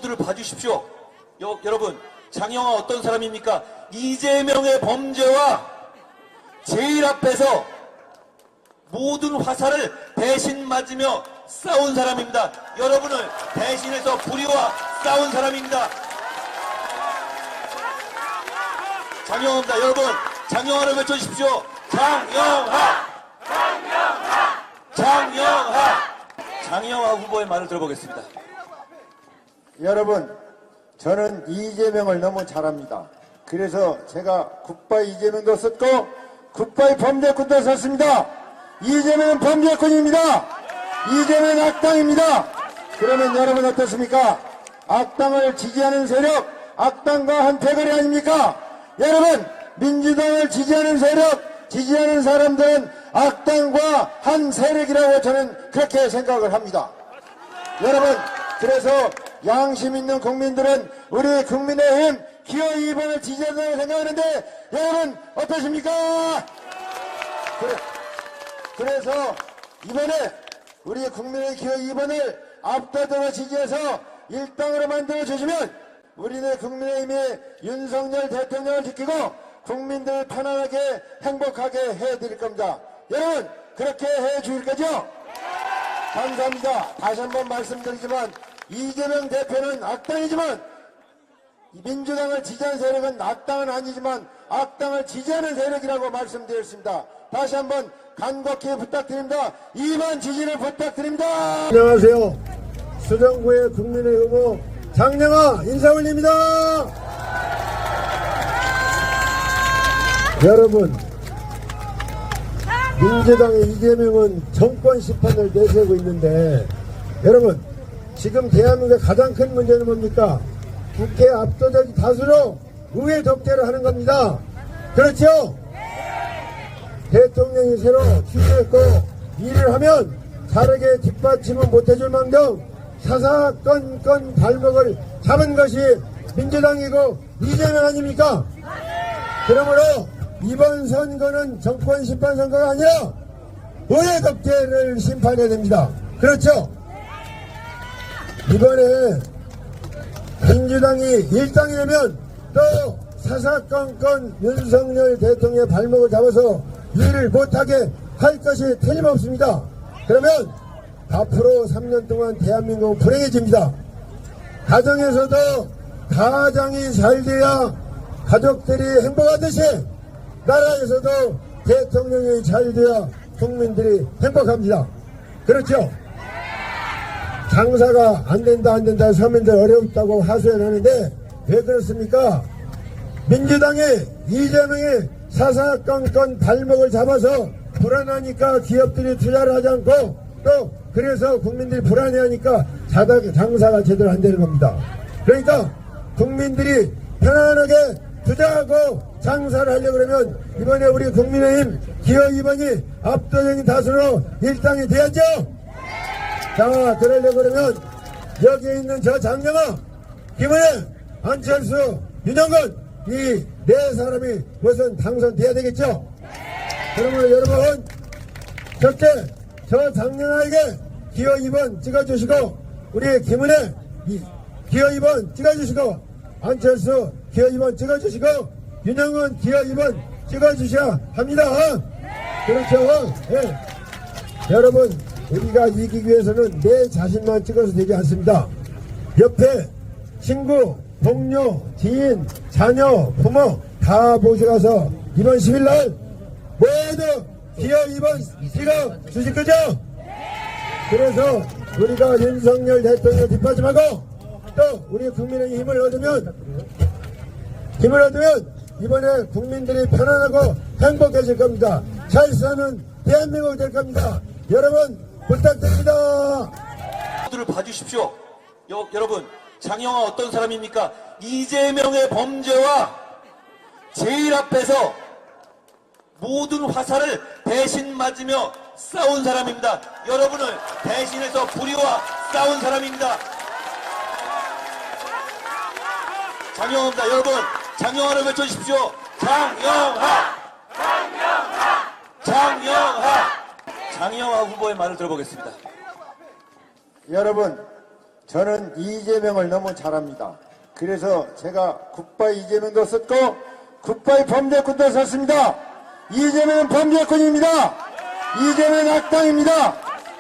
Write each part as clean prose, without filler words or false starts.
들을 봐주십시오. 여러분, 장영화 어떤 사람입니까? 이재명의 범죄와 제일 앞에서 모든 화살을 대신 맞으며 싸운 사람입니다. 여러분을 대신해서 불의와 싸운 사람입니다. 장영화입니다. 여러분, 장영화를 외쳐주십시오. 장영화! 장영화! 장영화! 장영화 후보의 말을 들어보겠습니다. 여러분, 저는 이재명을 너무 잘합니다. 그래서 제가 굿바이 이재명도 썼고 굿바이 범죄꾼도 썼습니다. 이재명은 범죄꾼입니다. 이재명은 악당입니다. 그러면 여러분 어떻습니까? 악당을 지지하는 세력, 악당과 한 패거리 아닙니까? 여러분, 민주당을 지지하는 세력, 지지하는 사람들은 악당과 한 세력이라고 저는 그렇게 생각을 합니다. 여러분, 그래서 양심 있는 국민들은 우리 국민의힘 기호 2번을 지지한다고 생각하는데 여러분 어떠십니까? 그래서 이번에 우리 국민의 기호 2번을 압도적으로 지지해서 일당으로 만들어 주시면 우리는 국민의힘이 윤석열 대통령을 지키고 국민들 편안하게 행복하게 해드릴 겁니다. 여러분 그렇게 해주실 거죠? 감사합니다. 다시 한번 말씀드리지만 이재명 대표는 악당이지만 민주당을 지지하는 세력은 악당은 아니지만 악당을 지지하는 세력이라고 말씀드렸습니다. 다시 한번 간곡히 부탁드립니다. 2번 지지를 부탁드립니다. 안녕하세요. 수정구의 국민의 후보 장영화 인사 올립니다. 여러분, 민주당의 이재명은 정권 심판을 내세우고 있는데 여러분 지금 대한민국의 가장 큰 문제는 뭡니까? 국회 압도적 다수로 의회 독재를 하는 겁니다. 그렇죠? 대통령이 새로 취임했고 일을 하면 다르게 뒷받침은 못해줄 망정 사사건건 발목을 잡은 것이 민주당이고 이재명 아닙니까? 그러므로 이번 선거는 정권 심판 선거가 아니라 의회 독재를 심판해야 됩니다. 그렇죠? 이번에 민주당이 일당이라면 또 사사건건 윤석열 대통령의 발목을 잡아서 일을 못하게 할 것이 틀림없습니다. 그러면 앞으로 3년 동안 대한민국은 불행해집니다. 가정에서도 가장이 잘 돼야 가족들이 행복하듯이 나라에서도 대통령이 잘 돼야 국민들이 행복합니다. 그렇죠? 장사가 안 된다 서민들 어렵다고 하소연하는데 왜 그렇습니까? 민주당이 이재명이 사사건건 발목을 잡아서 불안하니까 기업들이 투자를 하지 않고 또 그래서 국민들이 불안해하니까 장사가 제대로 안 되는 겁니다. 그러니까 국민들이 편안하게 투자하고 장사를 하려고 그러면 이번에 우리 국민의힘 기호 2번이 압도적인 다수로 일당이 돼야죠. 자, 그러려고 그러면 여기에 있는 저 장영화, 김은혜, 안철수, 윤영건 이 네 사람이 무슨 당선돼야 되겠죠? 그러면 여러분 첫째 저 장영화에게 기호 2번 찍어주시고 우리 김은혜 기호 2번 찍어주시고 안철수 기호 2번 찍어주시고 윤영건 기호 2번 찍어주셔야 합니다. 그렇죠? 네. 여러분 우리가 이기기 위해서는 내 자신만 찍어서 되지 않습니다. 옆에 친구, 동료, 지인, 자녀, 부모 다 모셔가서 이번 10일날 모두 기호 2번 찍어주실 거죠? 그래서 우리가 윤석열 대통령 뒷받침하고 또 우리 국민의 힘을 얻으면 이번에 국민들이 편안하고 행복해질 겁니다. 잘 사는 대한민국이 될 겁니다. 여러분 부탁드립니다. 들을 봐주십시오. 여러분, 장영화 어떤 사람입니까? 이재명의 범죄와 제일 앞에서 모든 화살을 대신 맞으며 싸운 사람입니다. 여러분을 대신해서 불의와 싸운 사람입니다. 장영화입니다. 여러분, 장영화를 외쳐주십시오. 장영화! 장영화! 장영화! 장영화 후보의 말을 들어보겠습니다. 여러분 저는 이재명을 너무 잘합니다. 그래서 제가 굿바이 이재명도 썼고 굿바이 범죄꾼도 썼습니다. 이재명은 범죄꾼입니다. 이재명은 악당입니다.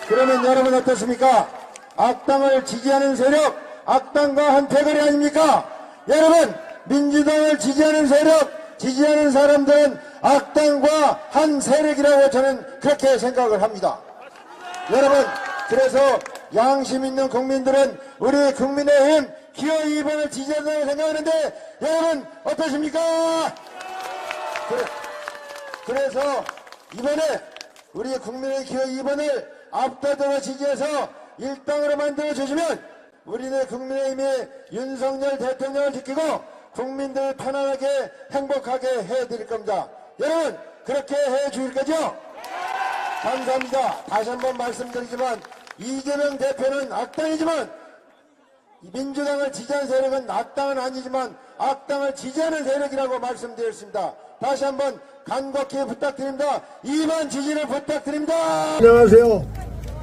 그러면 여러분 어떻습니까? 악당을 지지하는 세력, 악당과 한 패거리 아닙니까? 여러분, 민주당을 지지하는 세력, 지지하는 사람들은 악당과 한 세력이라고 저는 그렇게 생각을 합니다. 여러분, 그래서 양심 있는 국민들은 우리 국민의힘 기호 2번을 지지한다고 생각하는데 여러분 어떠십니까? 그래서 이번에 우리 국민의 기호 2번을 압도적으로 지지해서 일당으로 만들어 주시면 우리는 국민의힘의 윤석열 대통령을 지키고 국민들 편안하게 행복하게 해드릴 겁니다. 여러분 그렇게 해주실 거죠? 감사합니다. 다시 한번 말씀드리지만 이재명 대표는 악당이지만 민주당을 지지하는 세력은 악당은 아니지만 악당을 지지하는 세력이라고 말씀드렸습니다. 다시 한번 간곡히 부탁드립니다. 2번 지지를 부탁드립니다. 안녕하세요.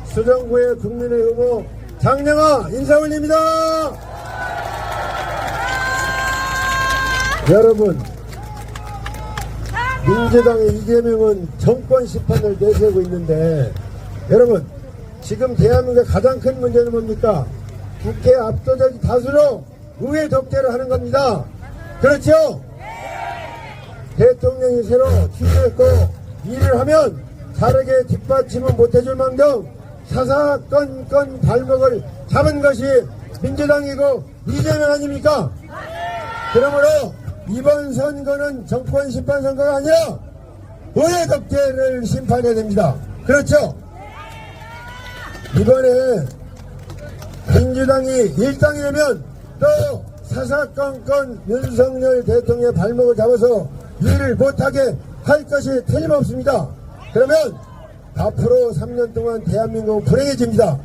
수정구의 국민의 후보 장영하 인사 올립니다. 여러분, 민주당의 이재명은 정권 심판을 내세우고 있는데 여러분, 지금 대한민국의 가장 큰 문제는 뭡니까? 국회 압도적 다수로 의회 독재를 하는 겁니다. 그렇죠? 대통령이 새로 취임했고 일을 하면 다르게 뒷받침은 못해줄 망정 사사건건 발목을 잡은 것이 민주당이고 이재명 아닙니까? 그러므로 이번 선거는 정권 심판 선거가 아니라 의회 독재를 심판해야 됩니다. 그렇죠? 이번에 민주당이 일당이라면 또 사사건건 윤석열 대통령의 발목을 잡아서 일을 못하게 할 것이 틀림없습니다. 그러면 앞으로 3년 동안 대한민국은 불행해집니다.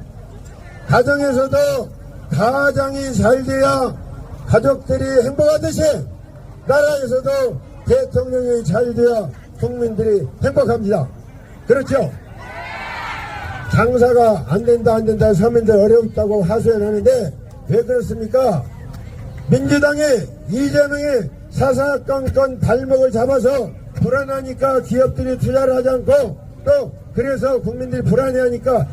가정에서도 가장이 잘 돼야 가족들이 행복하듯이 나라에서도 대통령이 잘 돼야 국민들이 행복합니다. 그렇죠? 장사가 안 된다 서민들 어렵다고 하소연하는데 왜 그렇습니까? 민주당이 이재명이 사사건건 발목을 잡아서 불안하니까 기업들이 투자를 하지 않고 또 그래서 국민들이 불안해하니까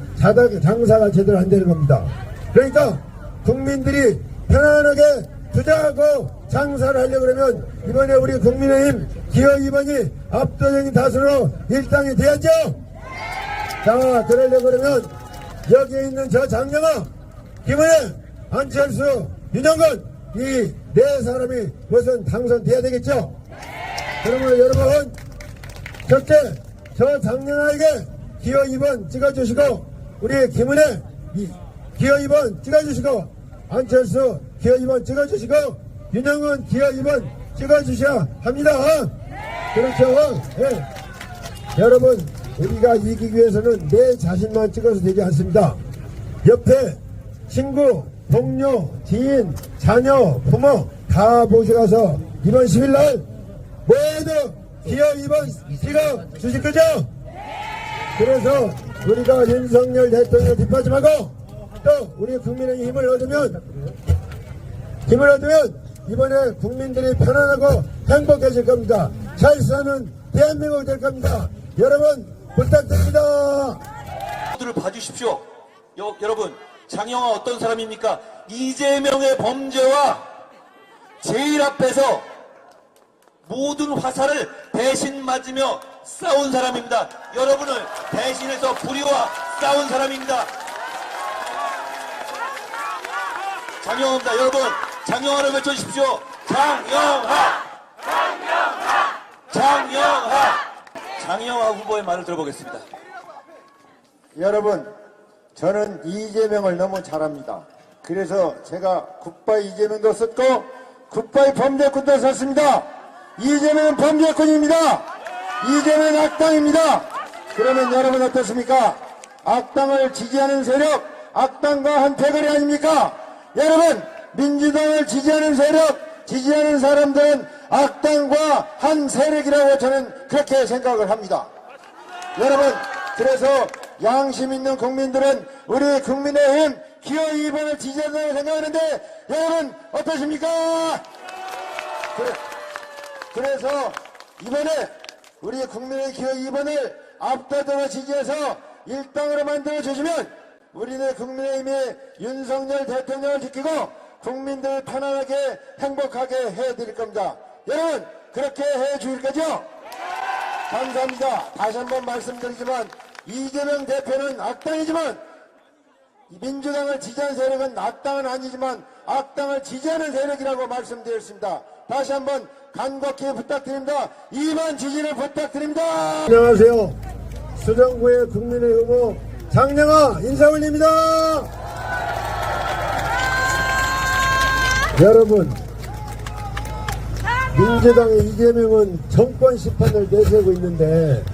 장사가 제대로 안 되는 겁니다. 그러니까 국민들이 편안하게 투자하고 장사를 하려고 그러면 이번에 우리 국민의힘 기호 2번이 압도적인 다수로 일당이 돼야죠. 자, 그러려고 그러면 여기에 있는 저 장영하, 김은혜, 안철수, 윤영건 이 네 사람이 무슨 당선돼야 되겠죠? 그러면 여러분 첫째 저 장영하에게 기호 2번 찍어주시고 우리 김은혜 기호 2번 찍어주시고 안철수 기호 2번 찍어주시고 윤영건 기호 2번 찍어주셔야 합니다. 그렇죠? 네. 여러분 우리가 이기기 위해서는 내 자신만 찍어서 되지 않습니다. 옆에 친구, 동료, 지인, 자녀, 부모 다 모셔가서 이번 10일날 모두 기호 2번 찍어주실 거죠? 그래서 우리가 윤석열 대통령 뒷받침하고 또 우리 국민의 힘을 얻으면 이번에 국민들이 편안하고 행복해질 겁니다. 잘 사는 대한민국이 될 겁니다. 여러분 부탁드립니다. 모두를 봐주십시오. 여러분, 장영하 어떤 사람입니까? 이재명의 범죄와 제일 앞에서 모든 화살을 대신 맞으며 싸운 사람입니다. 여러분을 대신해서 불의와 싸운 사람입니다. 장영하입니다. 여러분, 장영하를 외쳐주십시오. 장영하! 장영하! 장영하! 장영하 후보의 말을 들어보겠습니다. 여러분 저는 이재명을 너무 잘합니다. 그래서 제가 굿바이 이재명도 썼고 굿바이 범죄꾼도 썼습니다. 이재명은 범죄꾼입니다. 이재명은 악당입니다. 그러면 여러분 어떻습니까? 악당을 지지하는 세력, 악당과 한 패거리 아닙니까? 여러분 민주당을 지지하는 세력, 지지하는 사람들은 악당과 한 세력이라고 저는 그렇게 생각을 합니다. 여러분 그래서 양심 있는 국민들은 우리 국민의힘 기호 2번을 지지한다고 생각하는데 여러분 어떠십니까? 그래서 이번에 우리 국민의 기호 2번을 압도적으로 지지해서 일당으로 만들어 주시면 우리는 국민의힘의 윤석열 대통령을 지키고 국민들 편안하게 행복하게 해드릴 겁니다. 여러분 그렇게 해주실 거죠? 감사합니다. 다시 한번 말씀드리지만 이재명 대표는 악당이지만 민주당을 지지하는 세력은 악당은 아니지만 악당을 지지하는 세력이라고 말씀드렸습니다. 다시 한번 간곡히 부탁드립니다. 2번 지지를 부탁드립니다. 안녕하세요. 수정구의 국민의 후보 장영하 인사 올립니다. 여러분, 민주당의 이재명은 정권 심판을 내세우고 있는데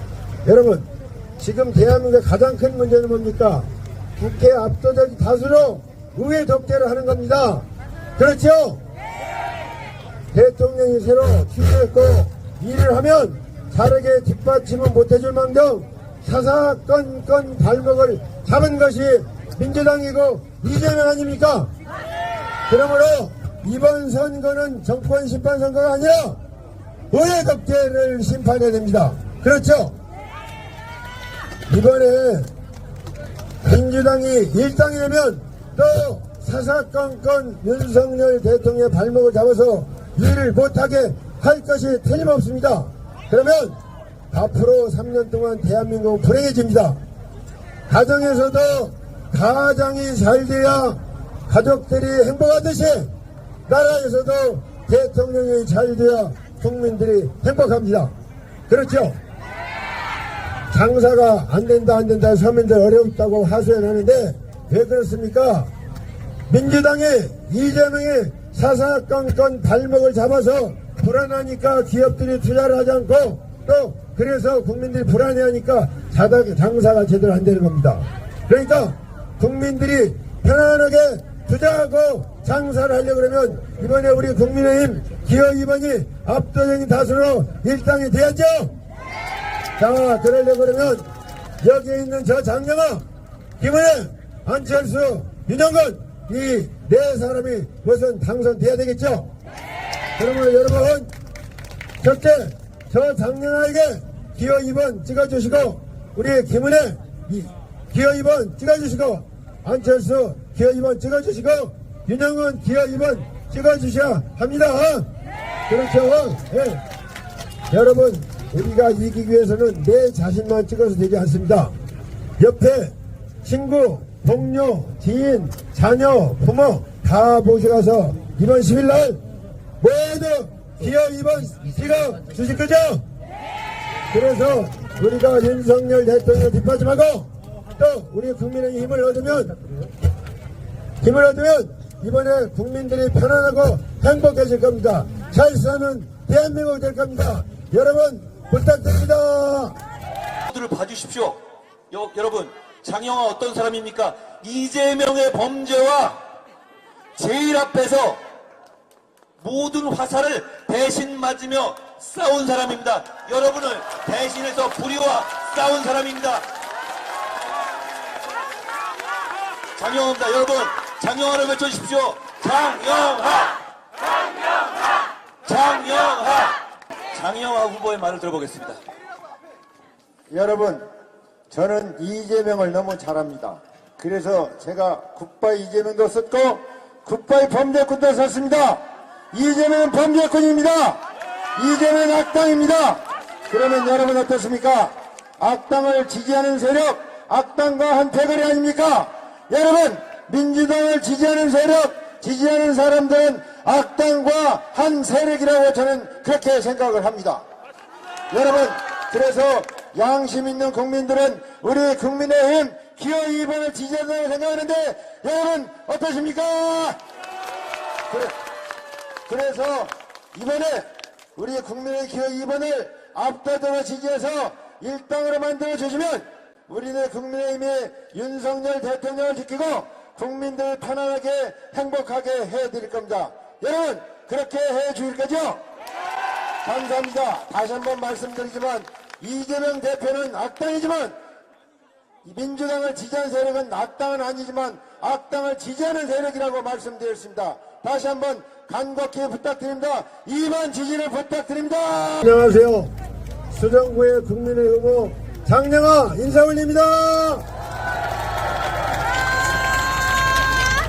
여러분, 지금 대한민국의 가장 큰 문제는 뭡니까? 국회 압도적 다수로 의회 독재를 하는 겁니다. 그렇죠? 대통령이 새로 취임했고 일을 하면 다르게 뒷받침은 못해줄 망정 사사건건 발목을 잡은 것이 민주당이고 이재명 아닙니까? 그러므로 이번 선거는 정권 심판 선거가 아니라 의회 독재를 심판해야 됩니다. 그렇죠? 이번에 민주당이 일당이라면 또 사사건건 윤석열 대통령의 발목을 잡아서 일을 못하게 할 것이 틀림없습니다. 그러면 앞으로 3년 동안 대한민국은 불행해집니다. 가정에서도 가장이 잘 돼야 가족들이 행복하듯이 나라에서도 대통령이 잘 돼야 국민들이 행복합니다. 그렇죠? 장사가 안 된다 서민들 어렵다고 하소연하는데 왜 그렇습니까? 민주당의 이재명이 사사건건 발목을 잡아서 불안하니까 기업들이 투자를 하지 않고 또 그래서 국민들이 불안해하니까 장사가 제대로 안 되는 겁니다. 그러니까 국민들이 편안하게 투자하고 장사를 하려고 그러면 이번에 우리 국민의힘 기호 2번이 압도적인 다수로 일당이 돼야죠. 자, 그러려고 그러면 여기에 있는 저 장영하, 김은혜, 안철수, 윤영건 이 네 사람이 무슨 당선돼야 되겠죠? 그러면 여러분 첫째 저 장영하에게 기호 2번 찍어주시고 우리 김은혜 기호 2번 찍어주시고 안철수 기호 2번 찍어주시고 윤영건 기호 2번 찍어주셔야 합니다. 그렇죠? 네. 여러분 우리가 이기기 위해서는 내 자신만 찍어서 되지 않습니다. 옆에 친구, 동료, 지인, 자녀, 부모 다 모셔가서 이번 10일날 모두 기호 2번 찍어주실 거죠? 그래서 우리가 윤석열 대통령 뒷받침하고 또 우리 국민의 힘을 얻으면 이번에 국민들이 편안하고 행복해질 겁니다. 잘 사는 대한민국이 될 겁니다. 여러분 부탁드립니다. 모두를 봐주십시오. 여러분, 장영하 어떤 사람입니까? 이재명의 범죄와 제일 앞에서 모든 화살을 대신 맞으며 싸운 사람입니다. 여러분을 대신해서 불의와 싸운 사람입니다. 장영하입니다. 여러분, 장영하를 외쳐주십시오. 장영하! 장영하 후보의 말을 들어보겠습니다. 여러분 저는 이재명을 너무 잘합니다. 그래서 제가 굿바이 이재명도 썼고 굿바이 범죄꾼도 썼습니다. 이재명은 범죄꾼입니다. 이재명은 악당입니다. 그러면 여러분 어떻습니까? 악당을 지지하는 세력 악당과 한 패거리 아닙니까? 여러분 민주당을 지지하는 세력 지지하는 사람들은 악당과 한 세력이라고 저는 그렇게 생각을 합니다. 여러분 그래서 양심 있는 국민들은 우리 국민의힘 기호 2번을 지지한다고 생각하는데 여러분 어떠십니까? 그래서 이번에 우리 국민의 기호 2번을 압도적으로 지지해서 일당으로 만들어 주시면 우리는 국민의힘의 윤석열 대통령을 지키고 국민들 편안하게 행복하게 해드릴 겁니다. 여러분 그렇게 해주실 거죠? 감사합니다. 다시 한번 말씀드리지만 이재명 대표는 악당이지만 민주당을 지지하는 세력은 악당은 아니지만 악당을 지지하는 세력이라고 말씀드렸습니다. 다시 한번 간곡히 부탁드립니다. 2번 지지를 부탁드립니다. 안녕하세요. 수정구의 국민의 후보 장영하 인사 올립니다.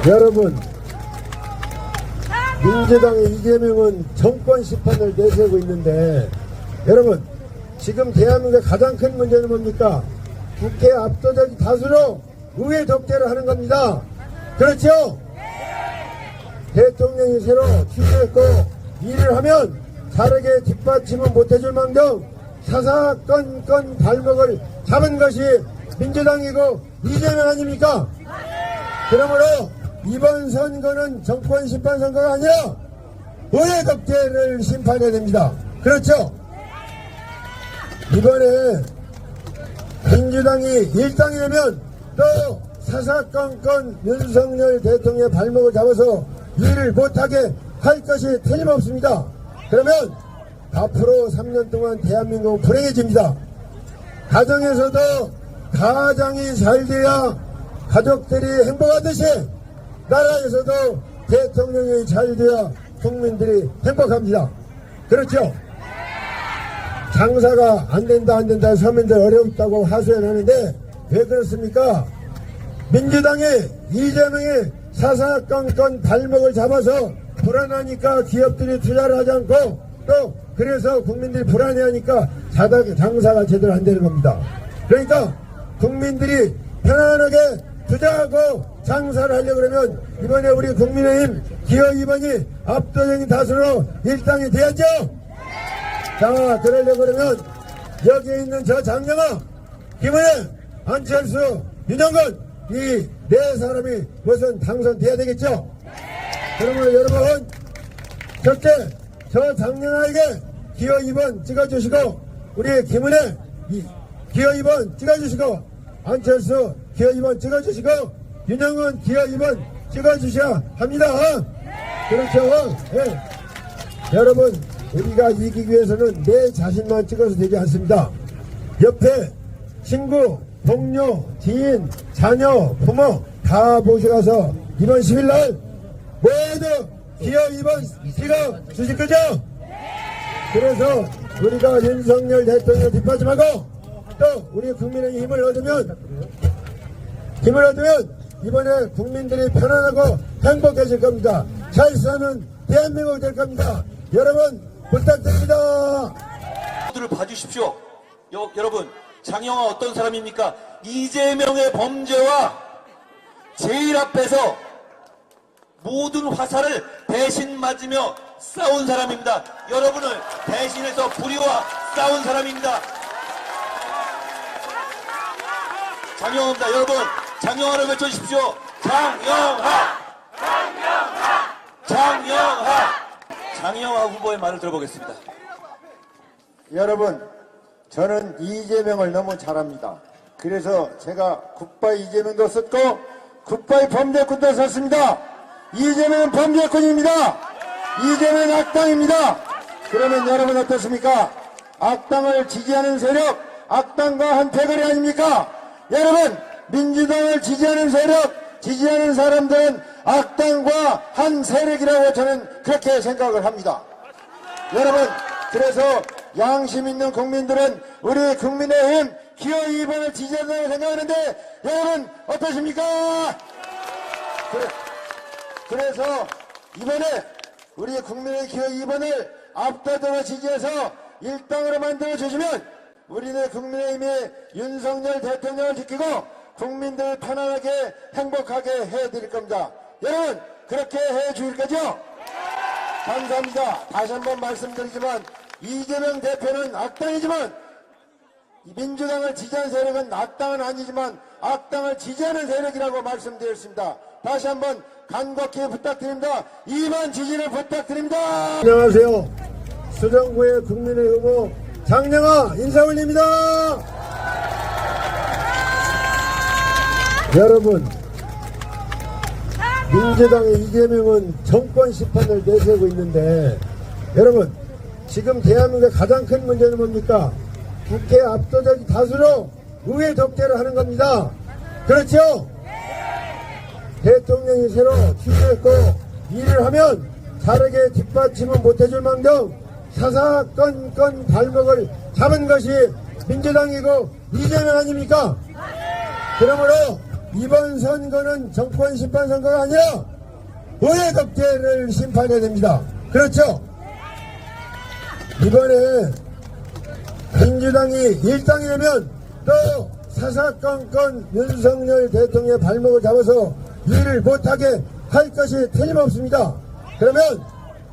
여러분, 민주당의 이재명은 정권 심판을 내세우고 있는데, 여러분, 지금 대한민국의 가장 큰 문제는 뭡니까? 국회 압도적 다수로 의회 독재를 하는 겁니다. 그렇죠? 대통령이 새로 취임했고 일을 하면 다르게 뒷받침은 못해줄 망정 사사건건 발목을 잡은 것이 민주당이고 이재명 아닙니까? 그러므로 이번 선거는 정권 심판 선거가 아니라 의회 독재를 심판해야 됩니다. 그렇죠? 이번에 민주당이 일당이 되면 또 사사건건 윤석열 대통령의 발목을 잡아서 일을 못하게 할 것이 틀림없습니다. 그러면 앞으로 3년 동안 대한민국은 불행해집니다. 가정에서도 가장이 잘 돼야 가족들이 행복하듯이 나라에서도 대통령이 잘 돼야 국민들이 행복합니다. 그렇죠? 장사가 안 된다 서민들 어렵다고 하소연하는데 왜 그렇습니까? 민주당의 이재명이 사사건건 발목을 잡아서 불안하니까 기업들이 투자를 하지 않고 또 그래서 국민들이 불안해하니까 장사가 제대로 안 되는 겁니다. 그러니까 국민들이 편안하게 투자하고 장사를 하려고 그러면 이번에 우리 국민의힘 기호 2번이 압도적인 다수로 일당이 돼야죠. 자, 그러려고 그러면 여기에 있는 저 장영하, 김은혜, 안철수, 윤영근 이 네 사람이 무슨 당선돼야 되겠죠? 그러면 여러분 첫째 저 장영하에게 기호 2번 찍어주시고 우리 김은혜 기호 2번 찍어주시고 안철수 기호 2번 찍어주시고 윤영근 기호 2번 찍어주셔야 합니다. 그렇죠? 네. 여러분 우리가 이기기 위해서는 내 자신만 찍어서 되지 않습니다. 옆에 친구, 동료, 지인, 자녀, 부모 다 모셔가서 이번 10일날 모두 기호 2번 찍어주실 거죠? 그래서 우리가 윤석열 대통령 뒷받침하고 또 우리 국민의 힘을 얻으면 이번에 국민들이 편안하고 행복해질 겁니다. 잘 사는 대한민국이 될 겁니다. 여러분 부탁드립니다. 들을 봐주십시오. 여러분, 장영하 어떤 사람입니까? 이재명의 범죄와 제일 앞에서 모든 화살을 대신 맞으며 싸운 사람입니다. 여러분을 대신해서 불의와 싸운 사람입니다. 장영하입니다. 여러분, 장영하를 외쳐주십시오. 장영하! 장영하 후보의 말을 들어보겠습니다. 여러분, 저는 이재명을 너무 잘 압니다. 그래서 제가 굿바이 이재명도 썼고 굿바이 범죄꾼도 썼습니다. 이재명은 범죄꾼입니다. 이재명은 악당입니다. 그러면 여러분 어떻습니까? 악당을 지지하는 세력, 악당과 한 패거리 아닙니까? 여러분, 민주당을 지지하는 세력, 지지하는 사람들은 악당과 한 세력이라고 저는 그렇게 생각을 합니다. 여러분, 그래서 양심 있는 국민들은 우리 국민의힘 기호 2번을 지지한다고 생각하는데 여러분 어떠십니까? 그래서 이번에 우리 국민의 기호 2번을 압도적으로 지지해서 일당으로 만들어 주시면 우리는 국민의힘이 윤석열 대통령을 지키고 국민들 편안하게 행복하게 해드릴 겁니다. 여러분 그렇게 해주실 거죠? 감사합니다. 다시 한번 말씀드리지만 이재명 대표는 악당이지만 민주당을 지지하는 세력은 악당은 아니지만 악당을 지지하는 세력이라고 말씀드렸습니다. 다시 한번 간곡히 부탁드립니다. 2번 지지를 부탁드립니다. 안녕하세요. 수정구의 국민의 후보 장영하 인사 올립니다. 여러분, 민주당의 이재명은 정권 심판을 내세우고 있는데 여러분 지금 대한민국의 가장 큰 문제는 뭡니까? 국회 압도적 다수로 의회 독재를 하는 겁니다. 그렇죠? 대통령이 새로 취임했고 일을 하면 다르게 뒷받침은 못해줄 망정 사사건건 발목을 잡은 것이 민주당이고 이재명 아닙니까? 그러므로 이번 선거는 정권 심판 선거가 아니라 의회 독재를 심판해야 됩니다. 그렇죠? 이번에 민주당이 일당이 되면 또 사사건건 윤석열 대통령의 발목을 잡아서 일을 못하게 할 것이 틀림없습니다. 그러면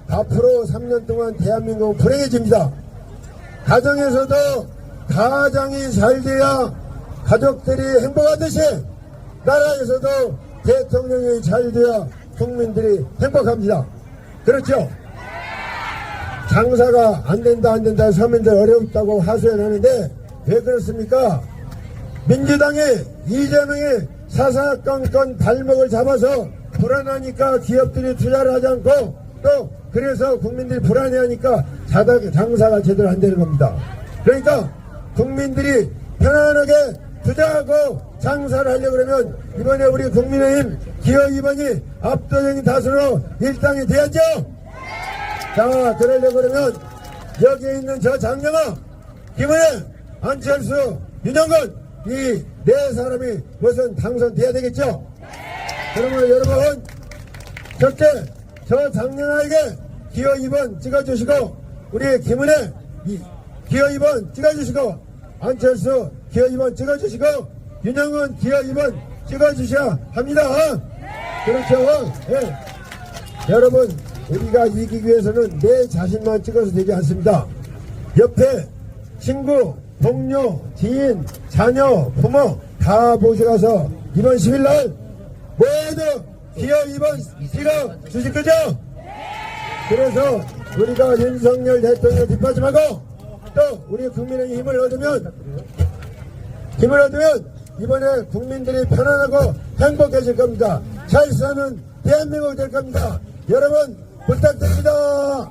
앞으로 3년 동안 대한민국은 불행해집니다. 가정에서도 가장이 잘 돼야 가족들이 행복하듯이 나라에서도 대통령이 잘 돼야 국민들이 행복합니다. 그렇죠? 장사가 안 된다 서민들 어렵다고 하소연하는데 왜 그렇습니까? 민주당이 이재명이 사사건건 발목을 잡아서 불안하니까 기업들이 투자를 하지 않고 또 그래서 국민들이 불안해하니까 장사가 제대로 안 되는 겁니다. 그러니까 국민들이 편안하게 투자하고 장사를 하려고 그러면 이번에 우리 국민의힘 기호 2번이 압도적인 다수로 일당이 돼야죠. 자, 그러려고 그러면 여기에 있는 저 장영아, 김은혜, 안철수, 윤영건 이 네 사람이 무슨 당선돼야 되겠죠? 그러면 여러분 첫째 저 장영아에게 기호 2번 찍어주시고 우리 김은혜 기호 2번 찍어주시고 안철수 기호 2번 찍어주시고 윤영은 기호 2번 찍어주셔야 합니다. 그렇죠? 네. 여러분 우리가 이기기 위해서는 내 자신만 찍어서 되지 않습니다. 옆에 친구, 동료, 지인, 자녀, 부모 다 모셔가서 이번 10일날 모두 기호 2번 찍어주실 거죠? 그래서 우리가 윤석열 대통령 뒷받침하고 또 우리 국민의 힘을 얻으면 이번에 국민들이 편안하고 행복해질 겁니다. 잘 사는 대한민국이 될 겁니다. 여러분 부탁드립니다.